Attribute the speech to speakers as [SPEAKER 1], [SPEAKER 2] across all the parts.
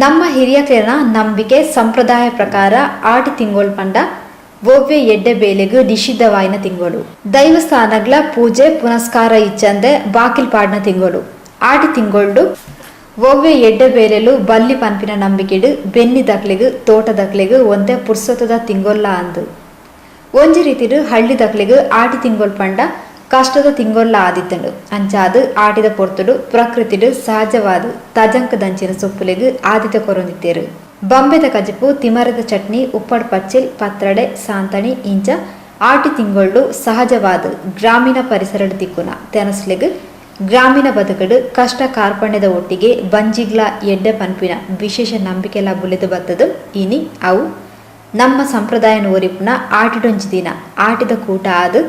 [SPEAKER 1] ನಮ್ಮ ಹಿರಿಯಕರ ನಂಬಿಕೆ ಸಂಪ್ರದಾಯ ಪ್ರಕಾರ ಆಟಿ ತಿಂಗಳು ಪಂಡ ಒವ್ವೆ ಎಡ್ಡೆ ಬೇಲೆಗೂ ನಿಷಿದ್ಧವಾಯಿನ ತಿಂಗಳು. ದೈವಸ್ಥಾನಗಳ ಪೂಜೆ ಪುನಸ್ಕಾರ ಇಚ್ಚಂದೆ ಬಾಕಿಲ್ ಪಾಡ್ನ ತಿಂಗಳು. ಆಟಿ ತಿಂಗಳು ಒವ್ವೆ ಎಡ್ಡೆ ಬೇಲೆಲು ಬಲ್ಲಿ ಪನ್ಪಿನ ನಂಬಿಕೆಡು ಬೆನ್ನಿ ದಕ್ಲೆಗು ತೋಟ ದಕ್ಲೆಗು ಒಂತೆ ಪುರ್ಸೊತ್ತದ ತಿಂಗೊಲ್ಲ ಅಂದು ಒಂಜಿ ರೀತಿಡು ಹಳ್ಳಿ ದಕ್ಲೆಗು ಆಟಿ ತಿಂಗಳು ಪಂಡ ಕಷ್ಟದ ತಿಂಗೊಲ್ಲ ಆದಿತ್ತಂಡು. ಅಂಚಾದು ಆಟಿದ ಪೊರ್ತುಡು ಪ್ರಕೃತಿಡು ಸಹಜವಾದ ತಜಂಕ ದಂಚಿನ ಸೊಪ್ಪುಲೆಗು ಆದಿತ್ಯ ಕೊರೊಂದಿತ್ತೇರು. ಬಂಬೆದ ಕಜಪು ತಿಮರದ ಚಟ್ನಿ ಉಪ್ಪಡ್ ಪಚ್ಚಿಲ್ ಪತ್ರಡೆ ಸಾಂತಣಿ ಇಂಚ ಆಟಿ ತಿಂಗಳು ಸಹಜವಾದ ಗ್ರಾಮೀಣ ಪರಿಸರದ ದಿಕ್ಕುನ ತೆನಸ್ಲೆಗು ಗ್ರಾಮೀಣ ಬದುಕಡು ಕಷ್ಟ ಕಾರ್ಪಣ್ಯದ ಒಟ್ಟಿಗೆ ಬಂಜಿಗ್ಲ ಎಡ್ಡೆ ಪನ್ಪಿನ ವಿಶೇಷ ನಂಬಿಕೆಲ್ಲ ಬುಲೆದು ಬತ್ತದು. ಇನಿ ಅವು ನಮ್ಮ ಸಂಪ್ರದಾಯನ ಒರಿಪುನ ಆಟಿಡೊಂಜಿ ದಿನ ಆಟಿದ ಕೂಟ ಆದು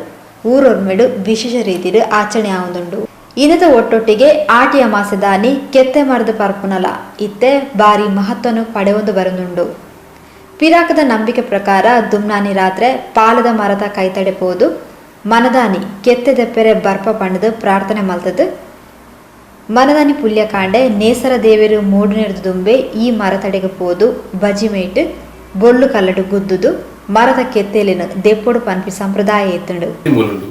[SPEAKER 1] ಊರೊರ್ಮೆಡು ವಿಶೇಷ ರೀತಿಡು ಆಚರಣೆ ಆವೊಂದುಂಡು. ಇನದ ಒಟ್ಟೊಟ್ಟಿಗೆ ಆಟಿಯ ಮಾಸದಾನಿ ಕೆತ್ತೆ ಮರದ ಪರ್ಪುನಲ ಇತ್ತೆ ಬಾರಿ ಮಹತ್ವನು ಪಡೆಯೊಂದು ಬರನುಂಡು. ಪಿರಾಕದ ನಂಬಿಕೆ ಪ್ರಕಾರ ದುಮ್ನಾನಿ ರಾತ್ರೆ ಪಾಲದ ಮರದ ಕೈತಡೆ ಪೋದು ಮನದಾನಿ ಕೆತ್ತೆ ದೆಪ್ಪೆರೆ ಬರ್ಪ ಪಂಡದು ಪ್ರಾರ್ಥನೆ ಮಲ್ತದು. ಮನದಾನಿ ಪುಲ್ಯ ಕಾಂಡೆ ನೇಸರ ದೇವರು ಮೂಡುನೆರ್ದು ದುಂಬೆ ಈ ಮರತಡೆಗೆ ಪೋದು ಬಜಿಮೇಟ್ ಬೊಳ್ಳು ಕಲ್ಲಡು ಗುದ್ದುದು ಮರದ ಕೆತ್ತೇಲಿನ ದೆಪ್ಪೊಡು ಪನ್ಪಿ ಸಂಪ್ರದಾಯ ಎತ್ತುಂಡು.
[SPEAKER 2] ಮೂಲಲು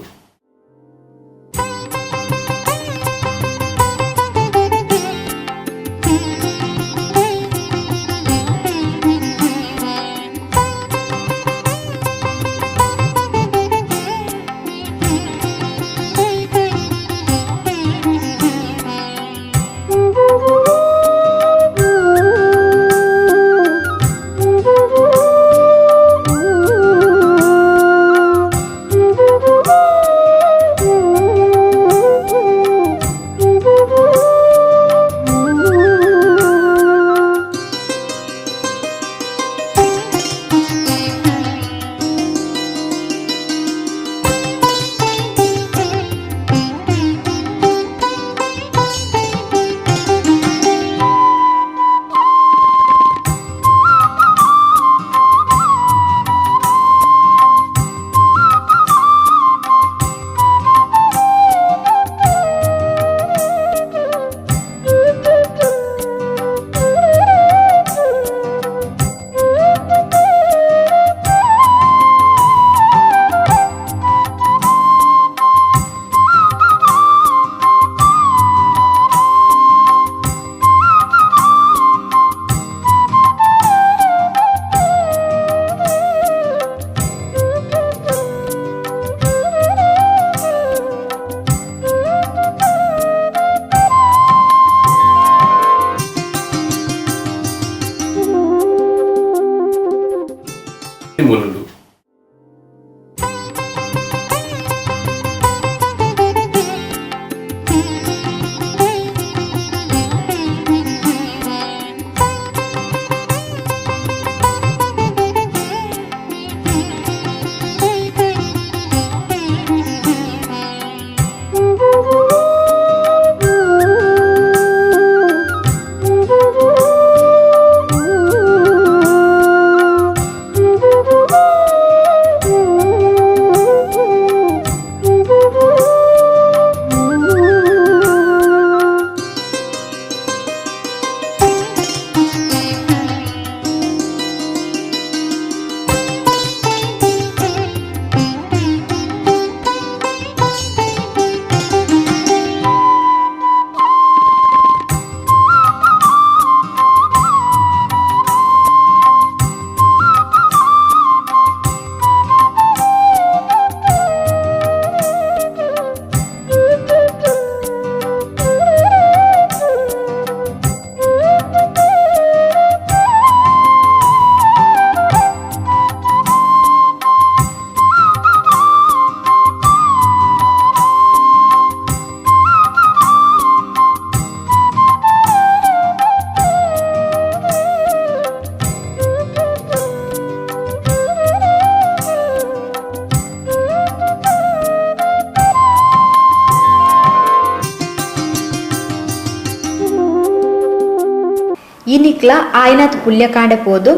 [SPEAKER 1] ಇನ್ನಿಕ್ಲ ಆಯ್ನಾತ್ ಪುಲ್ಯ ಕಾಂಡೆ ಪೋದು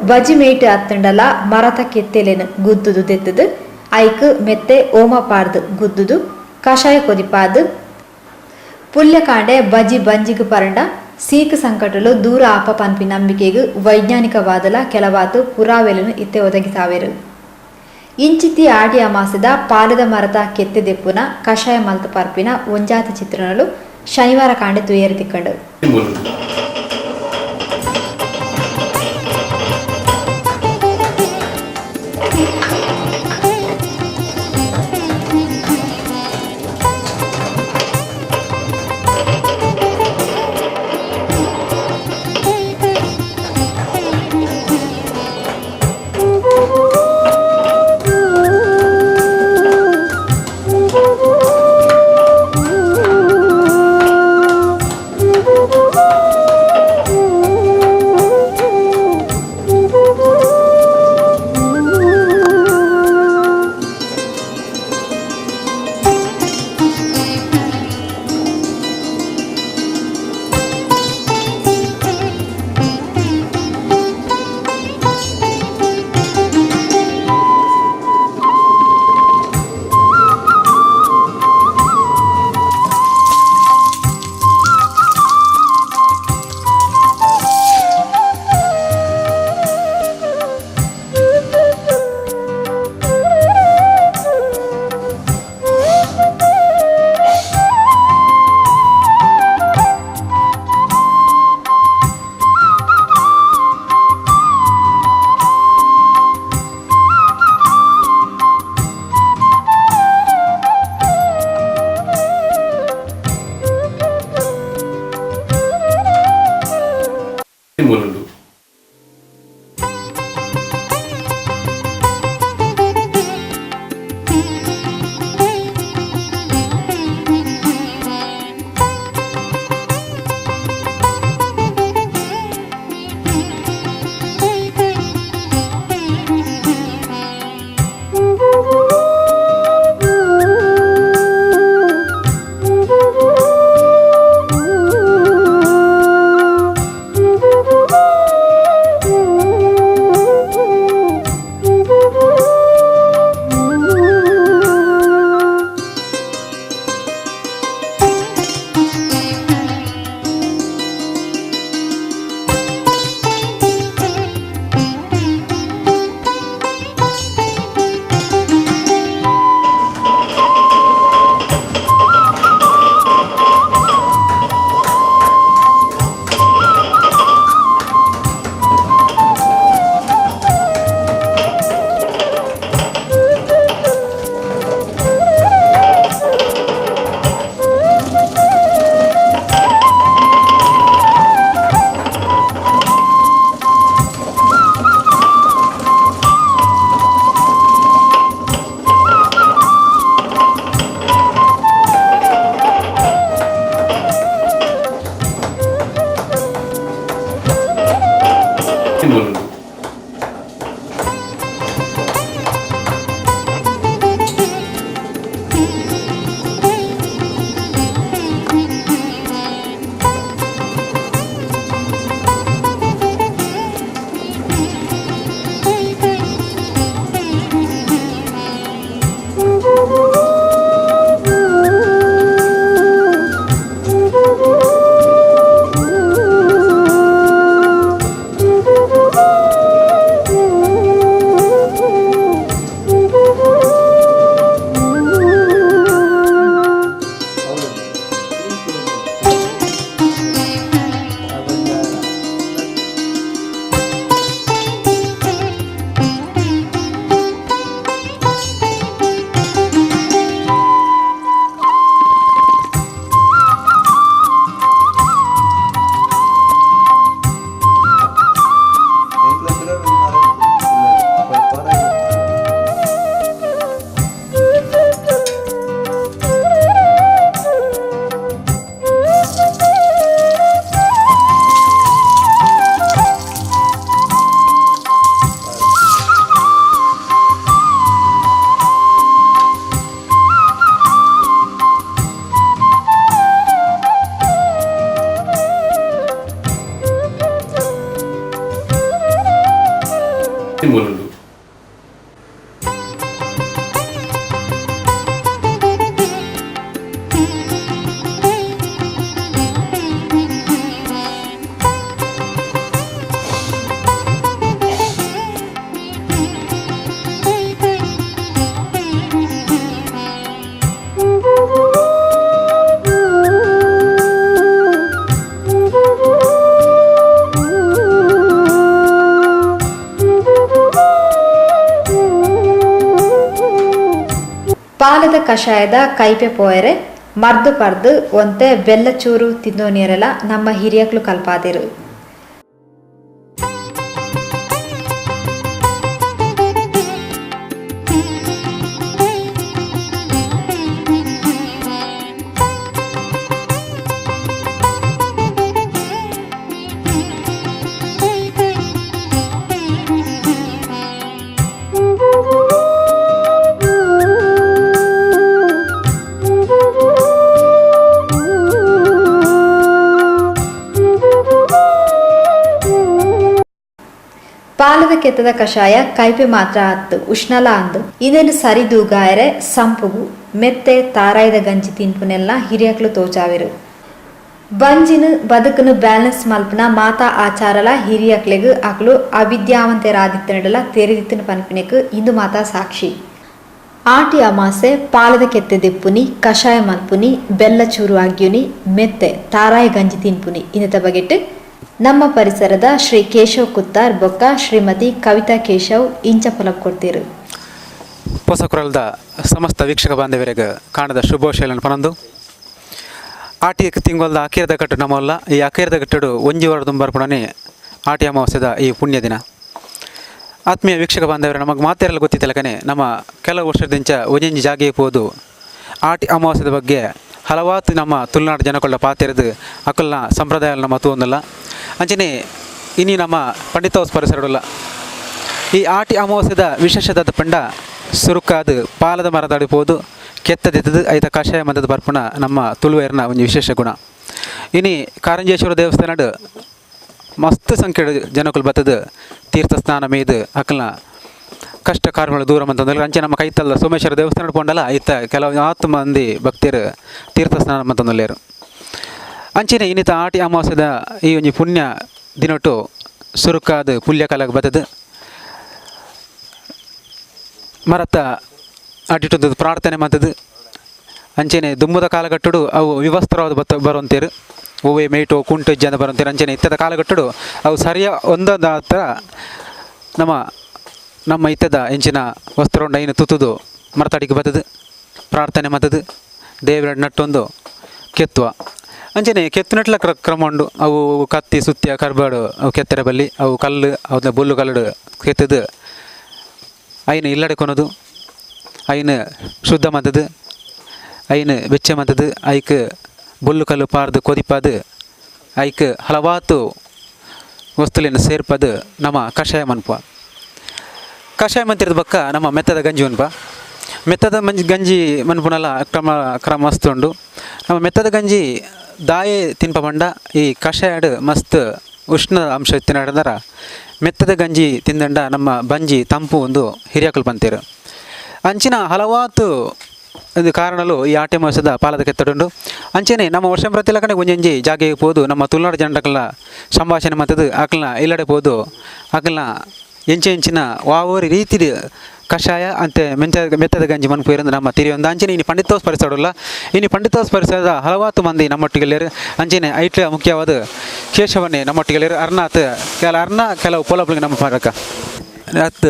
[SPEAKER 1] ಬಜಿ ಮೇಯ್ಟ್ ಅತ್ತಂಡಲ ಮರತ ಕೆತ್ತೆಲೆನ ಗುದ್ದುದು ದೆತ್ತದು ಐಕ್ ಮೆತ್ತೆ ಓಮ ಪಾರ್ದು ಗುದ್ದುದು ಕಷಾಯ ಕೊದಿಪಾದು ಪುಲ್ಯ ಕಾಂಡೆ ಬಜಿ ಬಂಜಿಗ್ ಪರಂಡ ಸೀಕ್ ಸಂಕಟಲು ದೂರ ಆಪ ಪನ್ಪಿ ನಂಬಿಕೆಗೂ ವೈಜ್ಞಾನಿಕವಾದಲ ಕೆಲವಾತು ಪುರಾವೆలను ಇತ್ತೆ ಒದಗಿಸಾವೆರು. ಇಂಚಿತಿ ಆಡಿ ಅಮಾಸದ ಪಾಲದ ಮರದ ಕೆತ್ತೆ ದೆಪ್ಪುನ ಕಷಾಯ ಮಲ್ತ ಪರ್ಪಿನ ಒಂಜಾತಿ ಚಿತ್ರಣಲು ಶನಿವಾರ ಕಾಂಡೆ ತುಯೇರು ತಿಕ್ಕಂಡು.
[SPEAKER 2] ಮೂಲುಂಡು. ಮೂಲುಂಡು. ಮೂಲುಂಡು.
[SPEAKER 1] ಪಾಲದ ಕಷಾಯದ ಕೈಪೆ ಪೋಯರೆ ಮರ್ದು ಪರ್ದು ಒಂತೆ ಬೆಲ್ಲಚೂರು ತಿನ್ನೋನಿಯರೆಲ್ಲ ನಮ್ಮ ಹಿರಿಯಕ್ಲು ಕಲ್ಪಾದಿರು. ಪಾಲದ ಕೆತ್ತದ ಕಷಾಯ ಕೈಪೆ ಮಾತ್ರ ಆತ್ತು ಉಷ್ಣಲ ಅಂದು ಇದನ್ನು ಸರಿದೂಗಾಯರೆ ಸಂಪುಗು ಮೆತ್ತೆ ತಾರಾಯ್ದ ಗಂಜಿ ತಿನ್ಪುನೆಲ್ಲ ಹಿರಿಯಕ್ಲು ತೋಚಾವಿರು. ಬಂಜಿನ ಬದುಕನ್ನು ಬ್ಯಾಲೆನ್ಸ್ ಮಲ್ಪನ ಮಾತಾ ಆಚಾರಲ ಹಿರಿಯಕ್ಲೆಗು ಅಕ್ಲು ಅವಿದ್ಯಾವಂತರಾದಿತ್ತನಡಲ ತೆರೆದಿತ್ತನ ಪನ್ಪಿನೆಕ್ ಇಂದು ಮಾತಾ ಸಾಕ್ಷಿ. ಆಟಿ ಅಮಾಸೆ ಪಾಲದ ಕೆತ್ತೆ ದಿಪ್ಪುನಿ ಕಷಾಯ ಮಲ್ಪುನಿ ಬೆಲ್ಲ ಚೂರು ಆಗ್ಯುನಿ ಮೆತ್ತೆ ತಾರಾಯ ಗಂಜಿ ತಿನ್ಪುನಿ ಇನ್ನತ ಬಗೆಟ್ ನಮ್ಮ ಪರಿಸರದ ಶ್ರೀ ಕೇಶವ್ ಕುತ್ತಾರ್ ಬೊಕ್ಕ ಶ್ರೀಮತಿ ಕವಿತಾ ಕೇಶವ್ ಇಂಚ ಫಲಪ್ ಕೊಡ್ತೀರು.
[SPEAKER 3] ಹೊಸಕುರಲ್ದ ಸಮಸ್ತ ವೀಕ್ಷಕ ಬಾಂಧವರಿಗೆ ಕಾಣದ ಶುಭೋಶಯಗಳನ್ನು ಪನಂದು ಆಟಿ ತಿಂಗಳದ ಅಕೇರದ ಕಟ್ಟು ನಮ್ಮಲ್ಲ ಈ ಅಕೇರದ ಕಟ್ಟಡು ಒಂಜಿ ವಾರ ತುಂಬರ್ಪಣನೆ ಆಟಿ ಅಮಾವಾಸ್ಯದ ಈ ಪುಣ್ಯ ದಿನ. ಆತ್ಮೀಯ ವೀಕ್ಷಕ ಬಾಂಧವರ ನಮಗೆ ಮಾತೆರಲ್ಲ ಗೊತ್ತಿತ್ತಲಕನೆ ನಮ್ಮ ಕೆಲವು ವರ್ಷದಿಂದ ಒಂಜಿ ಜಾಗೆ ಹೋದು ಆಟಿ ಅಮಾವಾಸ್ಯದ ಬಗ್ಗೆ ಹಲವಾರು ನಮ್ಮ ತುಳುನಾಡು ಜನಗಳ ಪಾತೆರೆದು ಅಕ್ಕಲ್ನ ಸಂಪ್ರದಾಯ ನಮ್ಮ ತೂಂದಲ್ಲ ಅಂಚನೆ ಇನಿ ನಮ್ಮ ಪಂಡಿತೋಸ್ ಪರಿಸರಡುಲ್ಲ ಈ ಆಟಿ ಅಮಾವಾಸ್ಯದ ವಿಶೇಷದ ಪಂಡ ಸುರುಕಾದು ಪಾಲದ ಮರದ ಅಡಿಪೋದು ಕೆತ್ತದೆತ್ತದು ಐತ ಕಷಾಯ ಮದದ ಬರ್ಪಣ ನಮ್ಮ ತುಳುವೇರಿನ ಒಂದು ವಿಶೇಷ ಗುಣ. ಇನಿ ಕಾರಂಜೇಶ್ವರ ದೇವಸ್ಥಾನಡು ಮಸ್ತ್ ಸಂಖ್ಯೆ ಜನಗಳು ಬತ್ತದು ತೀರ್ಥ ಸ್ನಾನ ಮೇಯ್ದು ಅಕ್ಕಲ್ನ ಕಷ್ಟ ಕಾರ್ಯಗಳು ದೂರ ಅಂತಂದ್ರೆ ಅಂಚೆ ನಮ್ಮ ಕೈತಲ್ಲ ಸೋಮೇಶ್ವರ ದೇವಸ್ಥಾನ ಪೊಂಡಲ್ಲ ಐತ ಕೆಲವು 10 ಮಂದಿ ಭಕ್ತರು ತೀರ್ಥ ಸ್ನಾನ ಅಂತಂದಲ್ಲೇರು. ಅಂಚೆನೆ ಇನ್ನಿತ ಆಟಿ ಅಮಾವಾಸ್ಯದ ಈ ಒಂದು ಪುಣ್ಯ ದಿನೊಟ್ಟು ಸುರುಕಾದ ಪುಲ್ಯ ಕಾಲಕ್ಕೆ ಬತ್ತದು ಮರತ ಅಡ್ಡಿಟ್ಟದ್ದು ಪ್ರಾರ್ಥನೆ ಮಾಡ್ತದು. ಅಂಚೆನೆ ದುಂಬದ ಕಾಲಗಟ್ಟಡು ಅವು ವಿವಸ್ತ್ರವಾದ ಬರುವಂತೇರು ಹೂವೆ ಮೇಟು ಕುಂಟು ಜನ ಬರುವಂತೇರು. ಅಂಚೆನೆ ಇತ್ತದ ಕಾಲಗಟ್ಟಡು ಅವು ಸರಿಯ ಒಂದೊಂದು ಹತ್ರ ನಮ್ಮ ಇತ್ತದ ಎಂಚಿನ ವಸ್ತ್ರೊಂಡ ಐನು ತುತ್ತದು ಮರತಡಿಗೆ ಬತ್ತದು ಪ್ರಾರ್ಥನೆ ಮಾಡ್ತದು ದೇವರ ನಟ್ಟೊಂದು ಕೆತ್ತುವ ಅಂಚನೆ ಕೆತ್ತುನಟ್ಲ ಕ್ರಮ ಉಂಡು. ಅವು ಕತ್ತಿ ಸುತ್ತಿಯ ಕರ್ಬಾಡು ಅವು ಕೆತ್ತರೆ ಬಲ್ಲಿ ಅವು ಕಲ್ಲು ಅವನ್ನ ಬೊಲ್ಲು ಕಲ್ಲಡು ಕೆತ್ತದು ಐನು ಇಲ್ಲಡೆ ಕೊನೋದು ಐನು ಶುದ್ಧ ಮಾಡ್ತದು ಐನು ಬೆಚ್ಚ ಮಾಡ್ತದು ಐಕ್ ಬೊಲ್ಲು ಕಲ್ಲು ಪಾರ್ದು ಕೊದಿಪಾದು ಐಕ್ ಹಲವಾತು ವಸ್ತುಲಿನ ಸೇರ್ಪದು ನಮ್ಮ ಕಷಾಯ ಮನ್ಪ. ಕಷಾಯ ಮಂತಿರದ ಬಕ್ಕ ನಮ್ಮ ಮೆತ್ತದ ಗಂಜಿ ಮನ್ಪ ಮೆತ್ತದ ಗಂಜಿ ಮನ್ಪುನಲ್ಲ ಕ್ರಮ ಮಸ್ತ್ ಉಂಡು. ನಮ್ಮ ಮೆತ್ತದ ಗಂಜಿ ದಾಯೆ ತಿನ್ಪ ಬಂಡ ಈ ಕಷಾಯಡು ಮಸ್ತ್ ಉಷ್ಣ ಅಂಶ ತಿನ್ನಡಂದರ ಮೆತ್ತದ ಗಂಜಿ ತಿಂದಂಡ ನಮ್ಮ ಬಂಜಿ ತಂಪು ಒಂದು ಹಿರಿಯಕಲ್ ಬಂತೇರು. ಅಂಚಿನ ಹಲವಾತು ಇದು ಕಾರಣಲು ಈ ಆಟಿ ಅಮಾವಾಸ್ಯದ ಪಾಲದ ಕೆತ್ತಡುಂಡು. ಅಂಚೆನೆ ನಮ್ಮ ವರ್ಷ ಪ್ರತಿಲಕನೆ ಒಂಜಿ ಜಾಗೆಗೆ ಹೋದು ನಮ್ಮ ತುಳುನಾಡು ಜನರಕಲ್ಲ ಸಂಭಾಷಣೆ ಮಾಡ್ತದು ಆಕಲ್ನ ಇಲ್ಲಡೆ ಹೋದು ಆಕಲ್ನ ಎಂಚಿನ ವಾವೋರಿ ರೀತಿ ಕಷಾಯ ಅಂತೆ ಮೆತ್ತದ ಗಂಜಿ ಮನ್ಪುರಂದು ನಮ್ಮ ತಿರಿಯೊಂದು ಅಂಚನೆ ಇನ್ನು ಪಂಡಿತೋಸ್ ಪರಿಸರಲ್ಲ ಇನ್ನು ಪಂಡಿತೋಸ್ ಪರಿಸರದ ಹಲವಾರು ಮಂದಿ ನಮ್ಮೊಟ್ಟಿಗೆಲ್ಲೇರು. ಅಂಚನೆ ಐಟ್ಲ ಮುಖ್ಯವಾದ ಕೇಶವನ್ನೇ ನಮ್ಮೊಟ್ಟಿಗೆಲ್ಲೇರು ಅರ್ನಾಥ್ ಕೆಲವು ಪೊಲಪ್ಲಿಗೆ ನಮ್ಮ ಪಾರಕ ಅತ್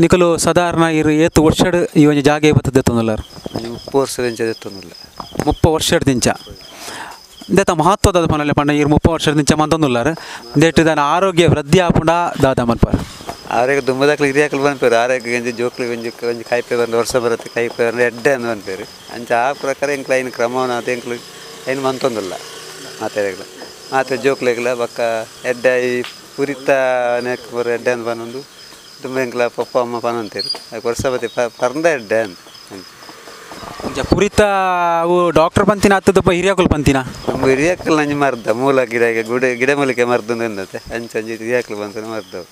[SPEAKER 3] ನಿಕಲು ಸಾಧಾರಣ ಇರು ಏತು ವರ್ಷಡ್ ಈ ಒಂದು ಜಾಗೆ ಬರ್ತದೆ ಎತ್ತೊಂದಲ್ಲಾರು
[SPEAKER 4] 30 ವರ್ಷದಿಂದ ಎತ್ತೊಂದಿಲ್ಲ
[SPEAKER 3] 30 ವರ್ಷದಿಂದ ದೇತ ಮಹತ್ವದ ಪನಲೆ ಪಂಡ ಇರು 30 ವರ್ಷದಿಂದ ಮಂದೊಂದುಲ್ಲಾರು ದೇಟ್ ದಾನ ಆರೋಗ್ಯ ವೃದ್ಧಿ ಆಪುಂಡ ದಾದ ಮನ್ಪಾರ
[SPEAKER 4] ಆರೋಗ್ಯ ದುಂಬದಾಕ್ಲಿ ಹಿರಿಯಾಕಲು ಬಂದ್ಪೇರು ಆರೋಗ್ಯ ಗಂಜಿ ಜೋಕ್ಲಿ ಗಂಜಿ ಕಾಯಿಪೆ ಬಂದು ವರ್ಷ ಬರುತ್ತೆ ಕಾಯಿಪೆ ಬಂದು ಎಡ್ಡೆ ಅಂತ ಬಂದ್ಪೇರು ಅಂಚ ಆ ಪ್ರಕಾರ ಎಂಕ್ಲ ಐನು ಕ್ರಮವನ್ನು ಅದು ಎಂಕ್ಲು ಐನು ಮಂತೊಂದಿಲ್ಲ ಮಾತಾಡಿಗ್ಲ ಮಾತೆ ಜೋಕ್ಲಿಗ್ಲ ಬಕ್ಕ ಎಡ್ಡೆ ಈ ಪುರಿತ ನೆಕ್ ಬರೋ ಎಡ್ಡೆ ಅಂತ ಬಂದೊಂದು ತುಂಬ ಎಂಕ್ಲ ಪಪ್ಪ ಅಮ್ಮ ಪನಂತೇರು ಅದಕ್ಕೆ ವರ್ಷ ಬತ್ತೆ ಪರ್ಂದ ಎಡ್ಡೆ ಅಂತ
[SPEAKER 3] ಪುರಿತ ಅವು ಡಾಕ್ಟರ್ ಪಂತಿನ ಹತ್ತದಪ್ಪ ಹಿರಿಯಾಕಲ್ ಪಂತಿನ
[SPEAKER 4] ನಮ್ಮ ಹಿರಿಯಾಕಲ್ ನಂಜಿ ಮರ್ದ ಮೂಲ ಗಿಡ ಮೂಲಿಕೆ ಮರ್ದು ಅಂದತೆ ಅಂಚಂಜಿ ಹಿರಿಯಾಕಲ್ ಬಂತ ಮರ್ದವು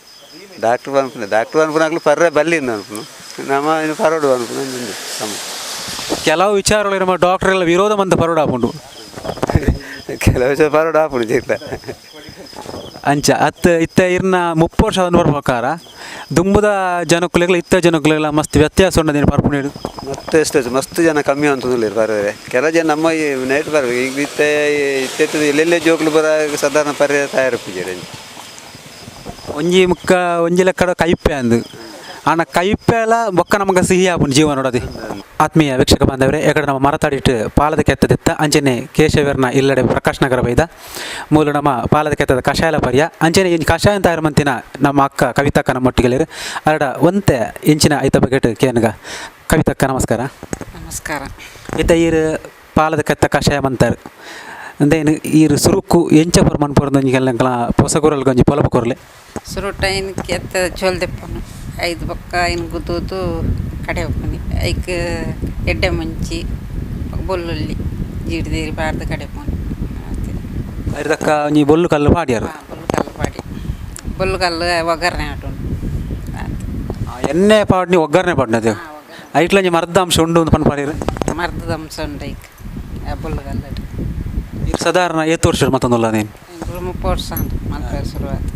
[SPEAKER 4] ಡಾಕ್ಟರ್ ಬಂದ್ಪುನಾಗ್ಲು ಪರ್ರೆ ಬಲ್ಲಿಂದ ಅನ್ಪುನು ನಮ್ಮ ಇನ್ನು ಪರೋಡು ಅನ್ಪುನು ನಮ್ಮ
[SPEAKER 3] ಕೆಲವು ವಿಚಾರಗಳು ಡಾಕ್ಟರ್ ಎಲ್ಲ ವಿರೋಧ ಮಂತ ಪರೋಡು ಹಾಕೊಂಡು
[SPEAKER 4] ಕೆಲವು ವಿಚಾರ ಪರೋಡು ಹಾಪುಣು ಜೀತ
[SPEAKER 3] ಅಂಚ ಇತ್ತ ಇರ್ನ 30 ವರ್ಷ ಪ್ರಕಾರ ದುಂಬುದ ಜನಕ್ಕುಲೆಲ್ಲ ಇತ್ತ ಜನಕ್ಕುಲೆಲ್ಲ ಮಸ್ತ್ ವ್ಯತ್ಯಾಸ ಉಂಟು ಪರ್ಪುಣ ಹಿಡಿದು
[SPEAKER 4] ಮತ್ತೆ ಎಷ್ಟು ಮಸ್ತ್ ಜನ ಕಮ್ಮಿ ಅಂತಂದಿಲ್ಲ ಬರೋರೆ ಕೆಲ ಜನ ನಮ್ಮ ಈ ನೈಟ್ ಬರ್ಬೇಕು ಈಗ ಇತ್ತೆತ್ತದ ಎಲ್ಲೆಲ್ಲೇ ಜೋಕ್ಲು ಬರೋ ಸಾಧಾರಣ ಪರ್ಯಾಯ ತಯಾರಿಪಿದ್ದಾರೆ
[SPEAKER 3] ಒಂಜಿ ಲೆಕ್ಕಡ ಕೈಪೆ ಅಂದು ಆನ ಕೈಪೆಲ ಬೊಕ್ಕ ನಮಗೆ ಸಿಹಿ ಆಪುಂಡು ಜೀವನ ನೋಡೋದು. ಆತ್ಮೀಯ ವೀಕ್ಷಕ ಬಾಂಧವರೇ, ಎಕಡೆ ನಮ್ಮ ಮರತಾಡಿಟ್ಟು ಪಾಲದ ಕೆತ್ತದೆತ್ತ ಅಂಚನೆ ಕೇಶವರ್ನ ಇಲ್ಲಡೆ ಪ್ರಕಾಶ್ ನಗರ ಬೈದ ಮೂಲ ನಮ್ಮ ಪಾಲದ ಕೆತ್ತದ ಕಷಾಯಲ ಪರ್ಯ ಅಂಚನೆ ಇಂಚು ಕಷಾಯ ತಯಾರು ಮಂತಿನ ನಮ್ಮ ಅಕ್ಕ ಕವಿತಕ್ಕ ನಮ್ಮೊಟ್ಟಿಗೆಲೇರು ಅರಡ ಒಂತೆ ಇಂಚಿನ ಐತ ಬಗೆಟ್ ಕೇನ್ಗ. ಕವಿತಕ್ಕ ನಮಸ್ಕಾರ.
[SPEAKER 5] ನಮಸ್ಕಾರ.
[SPEAKER 3] ಇತ್ತ ಈರು ಪಾಲದ ಕೆತ್ತ ಕಷಾಯ ಮಂತಾರು ಅಂದೇನು ಈರು ಸುರುಕು ಎಂಚ ಪರ್ಮನ್ ಪೊರ್ದೊಂಜಿಗೆಲ್ಲ ಪೊಸಕೂರಲ್ಲಿ ಗೊಂಜಿ ಪೊಲಪ ಕೊರಲೆ
[SPEAKER 5] ಸುರುಟ ಇನ್ನು ಕೆತ್ತ ಜೋಲ್ ದೆಪ್ಪನು 5 ಬೊಕ್ಕ ಇನ್ನು ಗುದ್ದೋದು ಕಡೆ ಹೋಗ್ಬನಿ ಐಕ್ ಎಡ್ಡೆ ಮುಂಚಿ ಬೊಲ್ಲುಳ್ಳಿ ಜೀಡಿದೇರಿ ಬಾರ್ದು ಕಡೆ ಪೋನಿ
[SPEAKER 3] ಐದಕ್ಕ ನೀ ಬೊಲ್ಲು ಕಲ್ಲು ಪಾಡ್ಯಾರು.
[SPEAKER 5] ಬೊಲ್ಲು ಕಲ್ಲು ಪಾಡಿ ಬೊಲ್ಲು ಕಲ್ಲು ಒಗ್ಗರಣೆ ಆಟೋನು
[SPEAKER 3] ಎಣ್ಣೆ ಪಾಡ್ನಿ ಒಗ್ಗರಣೆ ಪಾಡ್ನದು ಐಟ್ಲ ಮರ್ದ ಅಂಶ ಉಂಡು ಒಂದು ಪನ್ ಪಾಡಿರು
[SPEAKER 5] ಮರ್ದದ ಅಂಶ ಉಂಡು ಐಕ್ ಬೊಲ್ಲು ಕಲ್ಲು
[SPEAKER 3] ಈಗ ಸಾಧಾರಣ 8 ವರ್ಷ ಮತ್ತೊಂದಲ್ಲ ನೀನು
[SPEAKER 5] 30 ವರ್ಷ ಮಲ್ಪೆ ಶುರುವಾತು.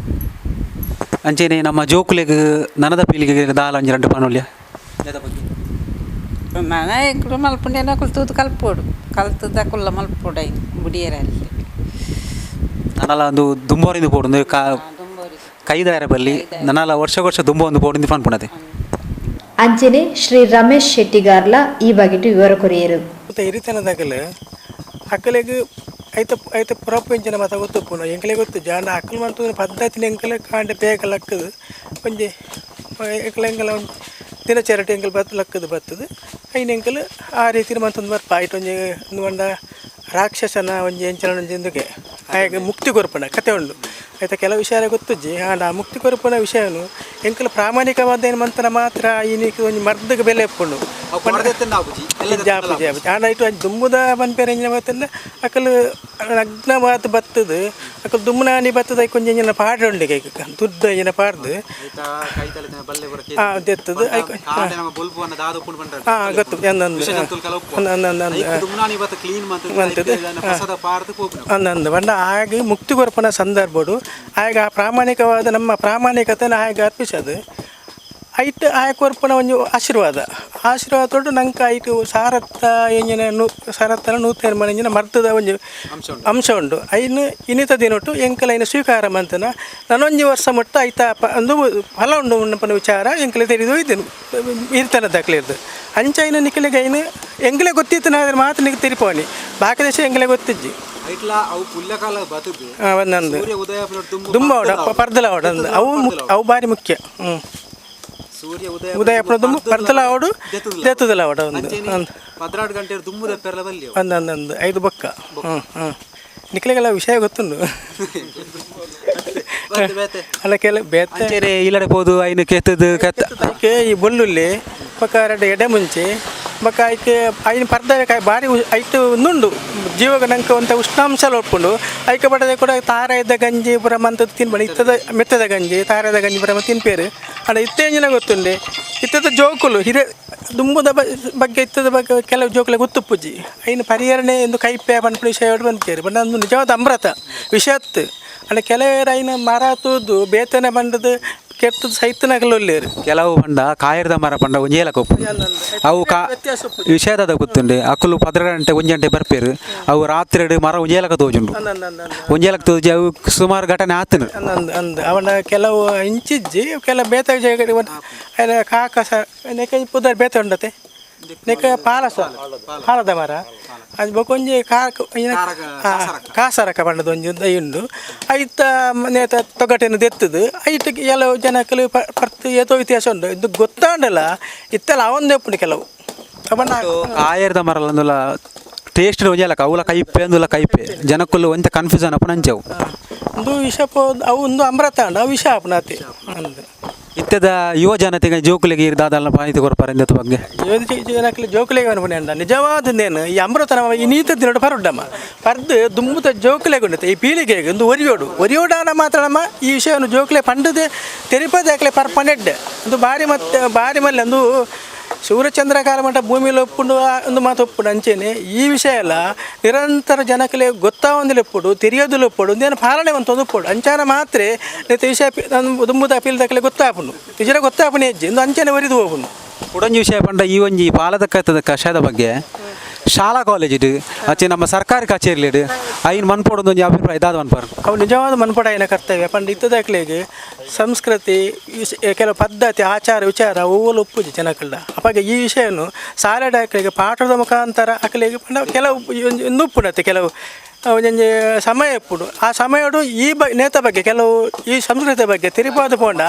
[SPEAKER 3] ಅಂಚೆನೆ ನಮ್ಮ ಜೋಕುಲೆಗೆ ನನದ ಪೀಲಿಗೆ ದಾಲ ಒಂಜಿ 2 ಪನುಲ್ಯ
[SPEAKER 5] ನಾನು ಎಂಕುಡು ಮಲ್ಪುಂಡೇನ ಕುಲ್ತುದು ಕಲ್ಪೋಡು ಕಲ್ತದ ಕುಲ್ಲ ಮಲ್ಪೋಡು ಐನು ಬುಡಿಯರಲ್ಲಿ
[SPEAKER 3] ನನ್ನಲ್ಲ ಒಂದು ದುಂಬೋರಿಂದ ಪೋಡು
[SPEAKER 5] ದುಂಬೋರಿ
[SPEAKER 3] ಕೈದಾರ ಬಲ್ಲಿ ನನ್ನಲ್ಲ ವರ್ಷ ದುಂಬ ಒಂದು ಪೋಡಿಂದ ಪನ್ಪುಣದೆ.
[SPEAKER 1] ಅಂಚನೆ ಶ್ರೀ ರಮೇಶ್ ಶೆಟ್ಟಿಗಾರ್ಲ ಈ ಬಗೆಟು ವಿವರ ಕೊರಿಯರು.
[SPEAKER 6] ಹಿರಿತನದಾಗಲು ಅಕ್ಕಲಿಗೆ ಐತ ಪ್ರಪಂಚನ ಮಾತ ಗೊತ್ತುಪ್ಪು ಎಂಕಲೆ ಗೊತ್ತು ಜಾಂಡ ಅಕ್ಕಲು ಮಾಡ್ತು ಪದ್ಧತಿನ ಎಂಕಲೆ ಕಾಂಡೆ ಬೇಗ ಲಕ್ಕದು ಒಂಜಿ ಎಂಕಲ ದಿನಚರಟೆ ಎಂಕಲ್ ಲಕ್ಕದು ಬರ್ತದೆ ಐನು ಎಂಕಲು ಆ ರೀತಿ ಮಂತೊಂದು ಬರ್ಪ ಆಯ್ತು ಒಂದು ಒಂದ ರಾಕ್ಷಸನ ಒಂಜಿ ಎಂಚನ ಒಂಜಿಂದುಗೆ ಹಾಗೆ ಮುಕ್ತಿ ಕೊರ್ಪಣ ಕತೆ ಉಂಡು ಆಯ್ತಾ ಕೆಲವು ವಿಷಯ ಗೊತ್ತುಜ್ಜಿ ಆಂಡ ಆ ಮುಕ್ತಿ ಕೊರ್ಪಣ ವಿಷಯನು ಎಂಕಲು ಪ್ರಾಮಾಣಿಕವಾದ ಏನು ಮಂತನ ಮಾತ್ರ ಈನಿಗೆ ಒಂದು ಮರ್ದಗೆ ಬೆಲೆ ಎಪ್ಪುಂಡು ಜಾಪುಜಿ ಆಂಡ ಇಟ್ಟು ಅದು ದುಂಬುದ ಬನ್ಪೇರ ಎಂಜಿನ ಬರ್ತಂದ್ರೆ ಅಕ್ಕಲು ನಗ್ನವಾದ ಬತ್ತದು ಅಕ್ಕಲು ದುಮ್ಮನಾನಿ ಬತ್ತದ ಕೊಂಚ ಎಂಜಿನ ಪಾಡ ಉಂಡು ದುಡ್ಡ ಎಂಜಿನ ಪಾಡ್ದು ದೆತ್ತದು ಗೊತ್ತು ಅಂದಂದು ಬಂಡ ಹಾಗೆ ಮುಕ್ತಿ ಕೊರ್ಪನ ಸಂದರ್ಭಡು ಆಗ ಆ ಪ್ರಾಮಾಣಿಕವಾದ ನಮ್ಮ ಪ್ರಾಮಾಣಿಕತೆನ ಹಾಗೆ ಅರ್ಪಿಸೋದು ಐಟ್ ಆಯ ಕೊರ್ಪನ ಒಂದು ಆಶೀರ್ವಾದ ತೊಟ್ಟು ನಂಗೆ ಐಟು ಸಾರತ್ತ ಎಂಜಿನ ಸಾರತ್ತನ ನೂತನ ಮನೆಂಜಿನ ಮರ್ತದ ಒಂದು ಅಂಶ ಉಂಡು ಐನು ಇನ್ನಿತ ದಿನೊಟ್ಟು ಎಂಕಲ ಐನು ಸ್ವೀಕಾರ ಮಂತನ ನಾನೊಂಜಿ ವರ್ಷ ಮಟ್ಟ ಐತ ಒಂದು ಫಲ ಉಂಡು ಉಣ್ಣಪನ ವಿಚಾರ ಎಂಕಲೆ ತೆರೆದು ಇದ್ದೇನೆ ಇರ್ತನದಾಗ್ಲಿರ್ದು ಅಂಚ ಐನು ನಿಖಲಿಗೆ ಐನು ಎಂಗಲೇ ಗೊತ್ತಿತ್ತು ನಾದ್ರೆ ಮಾತ್ರ ನಿಮಗೆ ತೆರಿಪೋಣಿ ಬಾಕಿ ದೇಶ ಎಂಗಲೇ ಗೊತ್ತಿಜ್ಜಿ ಒಂದೊಂದು ದುಂಬ ಓಡ ಪರ್ದಲ ಓಡ ಅವು ಭಾರಿ ಮುಖ್ಯ. ಉದಯ ದುಂಬು ಪರ್ದಲ ಓಡು ದೆತ್ತದಲ ಓಡ ಒಂದೊಂದು 5 ಬೊಕ್ಕ ನಿಖಲಿಗೆಲ್ಲ ವಿಷಯ ಗೊತ್ತುಂಡು ಅಲ್ಲ ಕೆಲ ಬೇರೆ
[SPEAKER 3] ಇಲ್ಲಡೆ ಹೋದು ಐನು ಕೆತ್ತದು
[SPEAKER 6] ಕತ್ತೆ ಈ ಬೊಲ್ಲುಲ್ಲಿ ಪಕ್ಕ 2 ಎಡೆ ಮುಂಚೆ ಬಕ್ಕ ಐಕೆ ಐನು ಪರ್ದ ಭಾರಿ ಐಟು ಒಂದುಂಡು ಜೀವಾಗ ನಂಗೆ ಒಂದು ಉಷ್ಣಾಂಶ ಒಪ್ಕೊಂಡು ಐಕೆ ಬಡದೆ ಕೂಡ ತಾರಾಯದ ಗಂಜಿ ಪುರ ಮಂತದ್ದು ತಿನ್ಬೇಡಿ ಇತ್ತದ ಮೆತ್ತದ ಗಂಜಿ ತಾರಾಯದ ಗಂಜಿ ಪುರ ತಿನ್ಪೇರು ಅಲ್ಲ ಇತ್ತೇಂಜಿನ ಗೊತ್ತುಂಡೆ ಇತ್ತದ ಜೋಕುಲು ದುಂಬುದ ಬಗ್ಗೆ ಇತ್ತದ ಬಗ್ಗೆ ಕೆಲವು ಜೋಕುಲೆ ಗೊತ್ತುಪ್ಪುಜಿ ಐನು ಪರಿಹರಣೆ ಎಂದು ಕೈಪೆ ಪನ್ಪುಡಿ ವಿಷಯ ಬಂದ್ಕೇರಿ ಬಟ್ ಒಂದು ನಿಜವಾದ ಅಮೃತ ವಿಷಯತ್ತು ಅಲ್ಲ ಕೆಲವರು ಐನ ಮರ ತೂದು ಬೇತನೆ ಬಂಡದು ಕೆಟ್ಟದ್ದು ಸೈತನಾಗಲೊಲ್ಲೇರು
[SPEAKER 3] ಕೆಲವು ಪಂಡ ಕಾಯರದ ಮರ ಪಂಡ ಒಂಜೇಲ ಕೊಪ್ಪು ಅವು ವಿಷಯದ ಗೊತ್ತುಂಡೆ ಅಕ್ಕಲು 10 ಗಂಟೆ 1 ಗಂಟೆ ಬರ್ಪೇರು ಅವು ರಾತ್ರಿ ಮರ ಒಂಜೇಲಕ ತೋಜುಂಡು ಒಂಜೇಲಕ ತೋಜಿ ಅವು ಸುಮಾರು ಘಟನೆ ಆತನು
[SPEAKER 6] ಅವನ ಕೆಲವು ಇಂಚಿಜ್ಜಿ ಕೆಲವು ಬೇತ ಜಾಗ ಕಾಕ ನೆಕ ಪುದರ್ ಬೇತ ಉಂಡತೆ ನೆಕ ಪಾಲದ ಮರ ಅದು ಬೊಕೊಂಜಿ ಕಾಸರಕ ಬಣ್ಣದ ಒಂಜಿ ಉಂಡು ಐತ ನೇತ ತೊಗಟೆನು ದೆತ್ತದು ಐಟಿಗೆ ಕೆಲವು ಜನ ಕೆಲವು ಪರ್ತು ಏತೋ ಇತಿಹಾಸ ಉಂಡು ಇದು ಗೊತ್ತಾಂಡಲ್ಲ ಇತ್ತೆಲ್ಲ ಅವೊಂದೇ ಉಪ್ಪುಂಡು ಕೆಲವು
[SPEAKER 3] ಕಾಯರದ ಮರಲ್ಲ ಟೇಸ್ಟ್ ಒಂಜೇಲಕ ಅವಲ ಕೈಪೆ ಅಂದುಲ ಕೈಪೆ ಜನಕ್ಕುಲ್ಲ ಒಂತ ಕನ್ಫ್ಯೂಸನ್ ಅಪ್ಪನ ಅಂಚವು
[SPEAKER 6] ಒಂದು ವಿಷ ಅವು ಒಂದು ಅಮೃತ ಅಂಡ ಅವು ವಿಷ ಅಪ್ಪನಾತಿ ಅಂದು
[SPEAKER 3] ಇತ್ತದ ಯುವ ಜನತೆಗೆ ಜೋಕುಲಿಗೆ ದಾದಲ್ಲ ಮಾಹಿತಿ ಕೊಡ್ಪಾರ ಇಂದ ಬಗ್ಗೆ
[SPEAKER 6] ಜನಕ್ಕೆ ಜೋಕುಲೆಗೆ ಅನ್ಪಣೆ ಅಂಡ ನಿಜವಾದನೇನು ಈ ಅಮೃತ ಈ ನೀತ ದಿನೋಡು ಪರುಡ್ಡಮ್ಮ ಪರ್ದು ದುಂಬುತ ಜೋಕುಲೆಗೆ ಉಂಡತೆ ಈ ಪೀಳಿಗೆಗೆ ಒಂದು ಒರಿಯೋಡಾನ ಮಾತ್ರಮ್ಮ ಈ ವಿಷಯವನ್ನು ಜೋಕುಲೆ ಪಂಡದೆ ತೆರಿಪದಾಗಲೇ ಪರ್ಪನೆಡ್ಡೆ ಒಂದು ಭಾರಿ ಮಲ್ಲೆ ಒಂದು ಸೂರ್ಯಚಂದ್ರಕಾಲ ಮಟ್ಟ ಭೂಮಿಲಿ ಒಪ್ಪುಂಡು ಒಂದು ಮಾತು ಒಪ್ಪುಡು ಅಂಚೆನೆ ಈ ವಿಷಯ ಎಲ್ಲ ನಿರಂತರ ಜನಕ್ಕೆ ಗೊತ್ತಾವಂದಿಲ್ಲ ಒಪ್ಪುಡು ತೆರೆಯೋದಿಲ್ಲ ಒಪ್ಪುಡು ಒಂದೇನು ಪಾಲನೆ ಒಂದು ತೊಂದುಪ್ಪುಡು ಅಂಚಾನ ಮಾತ್ರ ನಿತ್ಯ ವಿಷಯ ದುಂಬುದ ಪೀಲ್ದಕ್ಕಲೆ ಗೊತ್ತಾಪುಂಡು ನಿಜರ ಗೊತ್ತಾಪುಣಿ ಹೆಜ್ಜೆ ಒಂದು ಅಂಚನೆ ಒರಿದು ಹೋಗುಂಡು
[SPEAKER 3] ಉಡಂಜಿ ವಿಷಯ ಪಂಡ ಈ ಒಂಜಿ ಪಾಲದ ಕತ್ತದ ಕಷಾಯದ ಬಗ್ಗೆ ಶಾಲಾ ಕಾಲೇಜಿಡು ಆಚೆ ನಮ್ಮ ಸರ್ಕಾರಿ ಕಚೇರಿಲಿಡು ಐನ್ ಮನ್ಪೋಡೊಂದು ಒಂಜಿ ಅಭಿಪ್ರಾಯ ದಾದ ಮನ್ಪಾರು
[SPEAKER 6] ಅವು ನಿಜವಾದ ಮನ್ಪಡಾಯಿನ ಕರ್ತವ್ಯ ಪಂಡ ಇತ್ತದಾಕ್ಲೆಗೆ ಸಂಸ್ಕೃತಿ ಕೆಲವು ಪದ್ಧತಿ ಆಚಾರ ವಿಚಾರ ಓವಲು ಒಪ್ಪುಜಿ ಜನಕಲ್ಡ ಅಪ್ಪಾಗೆ ಈ ವಿಷಯನು ಸಾಲಡ ಅಕ್ಲೆಗೆ ಪಾಠದ ಮುಖಾಂತರ ಅಕ್ಲೆಗೆ ಪಂಡ ಕೆಲವು ಉಪ್ಪುಡತ್ತೆ ಕೆಲವು ಒಂಜೊಂಜಿ ಸಮಯ ಎಪ್ಪುಡು ಆ ಸಮಯಡು ಈ ನೇತ ಬಗ್ಗೆ ಕೆಲವು ಈ ಸಂಸ್ಕೃತಿ ಬಗ್ಗೆ ತಿರುಪಾದ ಪೋಂಡ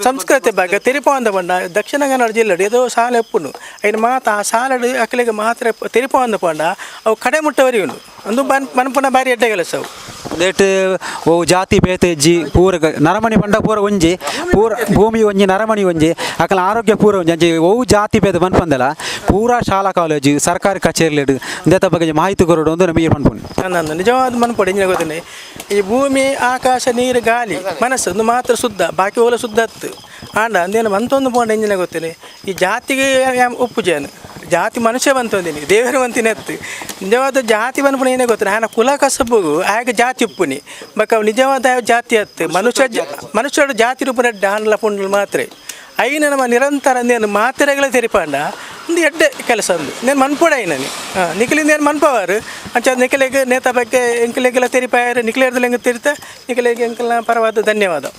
[SPEAKER 6] ಸಂಸ್ಕೃತಿ ಬಗ್ಗೆ ತಿರುಪಾಂದ ಪೋಂಡ ದಕ್ಷಿಣ ಕನ್ನಡ ಜಿಲ್ಲೆ ಏದೋ ಸಾಲ ಎಪ್ಪುಡು ಐನು ಮಾತು ಆ ಸಾಲಡು ಅಕ್ಲೆಗೆ ಮಾತ್ರ ತಿರುಪಾಂದ ಪೋಂಡ ಅವು ಕಡೆ ಮುಟ್ಟವರಿಯುಂಡು ಒಂದು ಮನ್ಪುನ ಬಾರಿ ಎಡ್ಡೆ ಕೆಲಸ ಅವು
[SPEAKER 3] ಲೇಟ್ ಓ ಜಾತಿ ಬೇತೆ ಇಜ್ಜಿ ಪೂರ ನರಮಣಿ ಪಂಡ ಪೂರ ಒಂಜಿ ಪೂರ ಭೂಮಿ ಒಂಜಿ ನರಮಣಿ ಒಂಜಿ ಅಕಲ ಆರೋಗ್ಯ ಪೂರ ಒಂಜಿ ಅಂಚೆ ಓ ಜಾತಿ ಭೇದ ಪನ್ಪಂದಲ್ಲ ಪೂರ ಶಾಲಾ ಕಾಲೇಜು ಸರ್ಕಾರಿ ಕಚೇರಿಲಿಡು ದೇತ ಬಗ್ಗೆ ಮಾಹಿತಿ ಕೊರೋಡು ಒಂದು ನಮಗೆ ಪನ್ಪುಂಡು
[SPEAKER 6] ನನ್ನ ನಿಜವಾದ ಮನ್ಪೊಡೆ ಇಂಜಿನ ಗೊತ್ತೇನೆ ಈ ಭೂಮಿ ಆಕಾಶ ನೀರು ಗಾಳಿ ಮನಸ್ಸು ಒಂದು ಮಾತ್ರ ಶುದ್ಧ ಬಾಕಿ ಓಲ ಶುದ್ಧ ಹತ್ತು ಆಂಡ ಅಂದೇನು ಮಂತೊಂದು ಪೋಂಡ ಇಂಜಿನ ಗೊತ್ತೇನೆ ಈ ಜಾತಿಗೆ ಉಪ್ಪುಜೇನು ಜಾತಿ ಮನುಷ್ಯ ಬಂತಂದಿನಿ ದೇವರು ಬಂತಿನ ಎತ್ತು ನಿಜವಾದ ಜಾತಿ ಬಂದ್ಪುಣ ಏನೇ ಗೊತ್ತಿಲ್ಲ ಆನ ಕುಲ ಕಸಬುಗು ಆಗ ಜಾತಿ ಉಪ್ಪುನಿ ಬಕ್ಕ ನಿಜವಾದ ಜಾತಿ ಹತ್ತು ಮನುಷ್ಯರ ಜಾತಿ ರೂಪ ಆನ್ಲ ಪುಂಡ್ಲು ಮಾತ್ರ ಐನ ನಮ್ಮ ನಿರಂತರ ನೇನು ಮಾತ್ರೆಗಳ ತೆರಿಪಾಂಡ ಒಂದು ಎಡ್ಡೆ ಕೆಲಸ ಅಂದು నేను ಮನ್ಪೋಡ ಐನನಿ ನಿಖಿಲಿಂದ ಏನು ಮನ್ಪವಾರು ಅಂಚ ನಿಖಿಲೆಗೆ ನೇತ ಬಗ್ಗೆ ಎಂಕಲೆಗೆಲ್ಲ ತೆರಿಪಾಯರು ನಿಖಿಲೇರ್ದಲ್ಲಿ ಹೆಂಗೆ ತಿರ್ತ ನಿಖಿಲೆಗೆ ಎಂಕಲ್ನ ಪರವಾದ ಧನ್ಯವಾದ